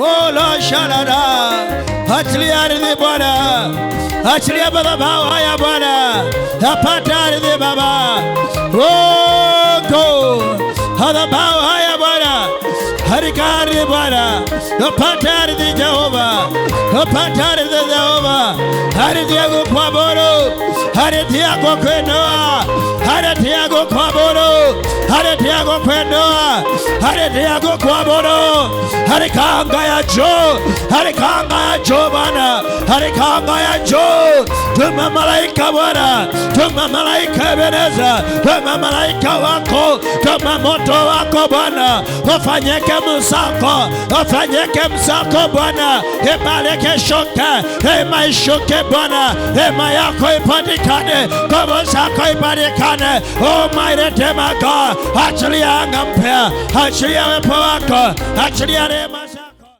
Oh Lord, shalala. Achilia ardhi Bwana. Achilia madhabahu haya Bwana. Yapata ardhi Baba. Oh God. Madhabahu haya Bwana. Harika ardhi Bwana. Yapata ardhi Jehova. Yapata ardhi Jehova. Ardhi yako kuabudu. Ardhi yako kuinua. Ardhi yako kuabudu. Ardhi yako kuinua. Ardhi yako kuabudu. Harika anga ya juu. Harika anga ya juu Bwana. Harika anga ya juu. Tuma malaika Bwana. Tuma malaika Ebeneza. Tuma malaika wako. Tuma moto wako Bwana. Wafanyike msako. Wafanyike msako Bwana. Imaleke shuke. Ima ishuke Bwana. Ima yako ipatikane. Nguvu zako ipatikane. Oh my Redeemer God. Achilia anga mpya. Achilia wepo wako. Achilia rehema.